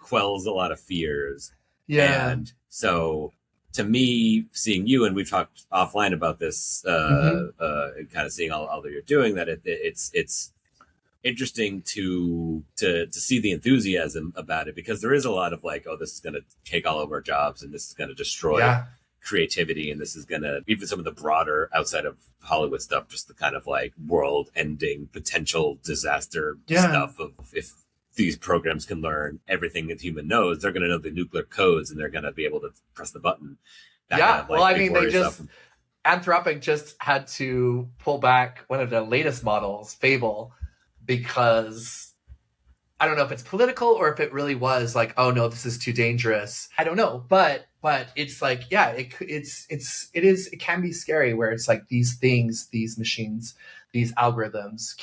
quells a lot of fears. Yeah. And so to me, seeing you, and we've talked offline about this, kind of seeing all that you're doing, that it's interesting to see the enthusiasm about it, because there is a lot of like, oh, this is going to take all of our jobs and this is going to destroy creativity, and this is going to, even some of the broader outside of Hollywood stuff, just the kind of like world ending potential disaster stuff of, if these programs can learn everything that human knows, they're going to know the nuclear codes and they're going to be able to press the button. That kind of, like, well, I mean, Anthropic just had to pull back one of their latest models, Fable, because I don't know if it's political or if it really was like, oh no, this is too dangerous. I don't know, but it's like, yeah, it can be scary where it's like these things, these machines, these algorithms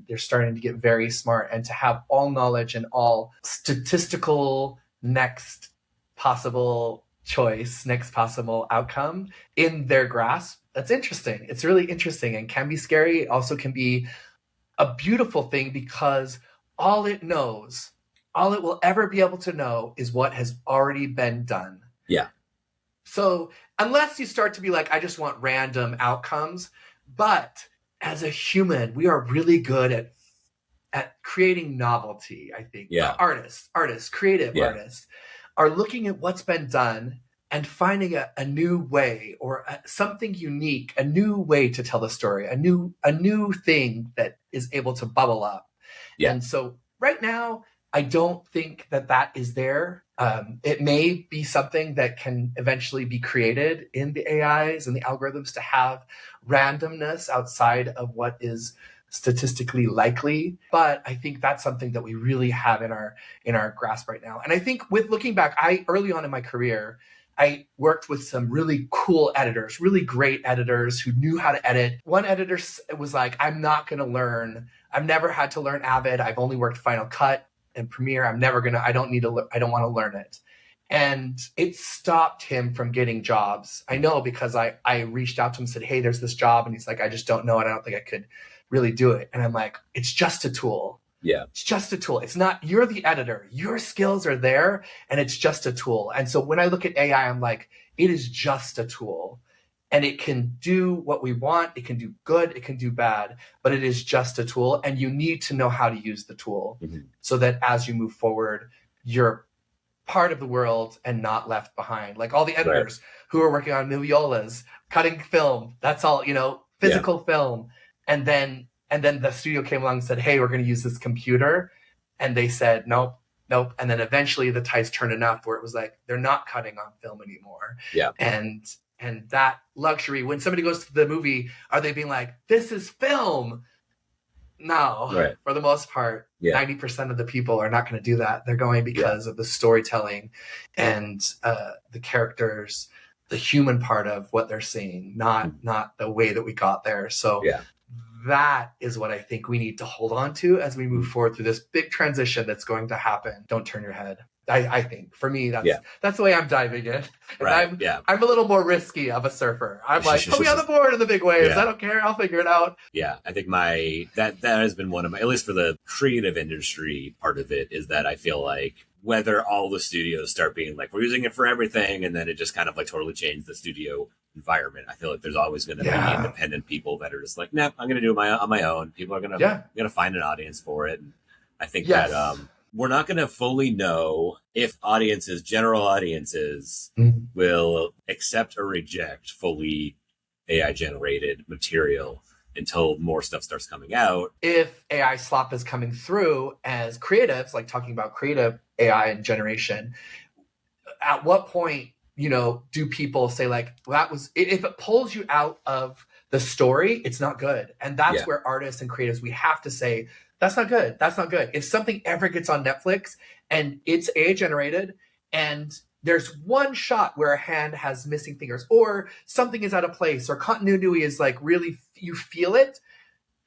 they're starting to get very smart, and to have all knowledge and all statistical next possible choice, next possible outcome in their grasp. That's interesting. It's really interesting and can be scary. It also can be a beautiful thing, because all it will ever be able to know is what has already been done. Yeah. So unless you start to be like, I just want random outcomes, but as a human, we are really good at creating novelty, I think. Yeah. Artists, creative artists are looking at what's been done and finding a new way, or something unique, a new way to tell the story, a new thing that is able to bubble up. Yeah. And so right now, I don't think that is there. It may be something that can eventually be created in the AIs and the algorithms to have randomness outside of what is statistically likely. But I think that's something that we really have in our grasp right now. And I think with looking back, early on in my career, I worked with some really cool editors, really great editors who knew how to edit. One editor was like, I've never had to learn Avid. I've only worked Final Cut and Premiere. I don't want to learn it. And it stopped him from getting jobs. I know, because I reached out to him and said, hey, there's this job. And he's like, I just don't know it. I don't think I could really do it. And I'm like, it's just a tool. Yeah. It's just a tool. It's not, you're the editor. Your skills are there, and it's just a tool. And so when I look at AI, I'm like, it is just a tool. And it can do what we want. It can do good. It can do bad. But it is just a tool. And you need to know how to use the tool so that as you move forward, you're part of the world and not left behind. Like all the editors who are working on moviolas, cutting film. That's all, physical film. And then the studio came along and said, hey, we're going to use this computer. And they said, nope. And then eventually the tides turned enough where it was like, they're not cutting on film anymore. Yeah. And that luxury, when somebody goes to the movie, are they being like, this is film? No, for the most part, 90% of the people are not going to do that. They're going because of the storytelling and the characters, the human part of what they're seeing, not the way that we got there. So that is what I think we need to hold on to as we move forward through this big transition that's going to happen. Don't turn your head. I think for me, that's the way I'm diving in. And I'm a little more risky of a surfer. I'm like, put me on the board in the big waves. I don't care. I'll figure it out. Yeah. I think that has been one of my, at least for the creative industry part of it, is that I feel like whether all the studios start being like, we're using it for everything, and then it just kind of like totally changed the studio environment. I feel like there's always going to be independent people that are just like, nah, I'm going to do it on my own. People are going to find an audience for it. And I think that, we're not going to fully know if general audiences will accept or reject fully AI generated material until more stuff starts coming out. If AI slop is coming through as creatives, like talking about creative AI and generation, at what point, do people say like, well, if it pulls you out of the story, it's not good. And that's where artists and creatives, we have to say, that's not good. That's not good. If something ever gets on Netflix and it's AI generated and there's one shot where a hand has missing fingers or something is out of place or continuity is like really, you feel it,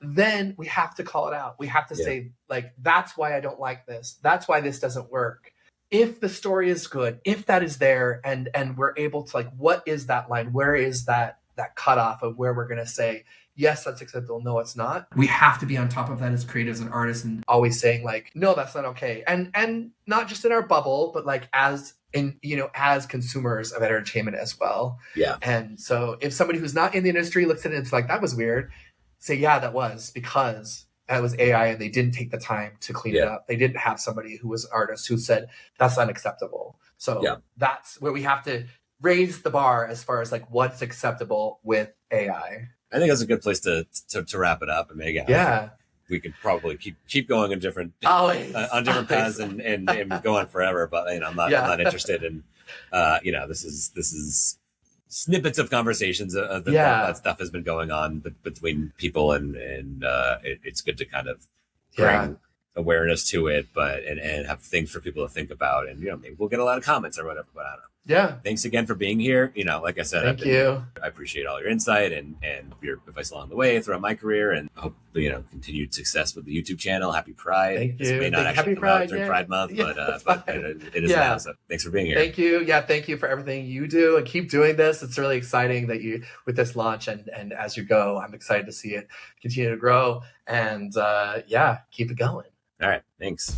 then we have to call it out. We have to say, like, that's why I don't like this. That's why this doesn't work. If the story is good, if that is there, and we're able to, like, what is that line? Where is that cutoff of where we're going to say, yes, that's acceptable, no, it's not. We have to be on top of that as creatives and artists, and always saying, like, no, that's not okay. And not just in our bubble, but like as consumers of entertainment as well. Yeah. And so if somebody who's not in the industry looks at it and it's like, that was weird, say, yeah, that was because that was AI and they didn't take the time to clean it up. They didn't have somebody who was an artist who said, that's unacceptable. So that's where we have to raise the bar as far as, like, what's acceptable with AI. I think that's a good place to wrap it up. And again, we could probably keep going in different on different paths and go on forever. But I'm not interested in this is snippets of conversations of that stuff has been going on between people, and it's good to kind of bring awareness to it, but and have things for people to think about, and maybe we'll get a lot of comments or whatever. But I don't know. Yeah. Thanks again for being here. Like I said, Thank you. I appreciate all your insight and your advice along the way throughout my career, and hope continued success with the YouTube channel. Happy Pride. Thank you. This may not actually come out during Pride Month, but it is now. So thanks for being here. Thank you. Yeah, thank you for everything you do, and keep doing this. It's really exciting that you with this launch, and as you go, I'm excited to see it continue to grow, and keep it going. All right. Thanks.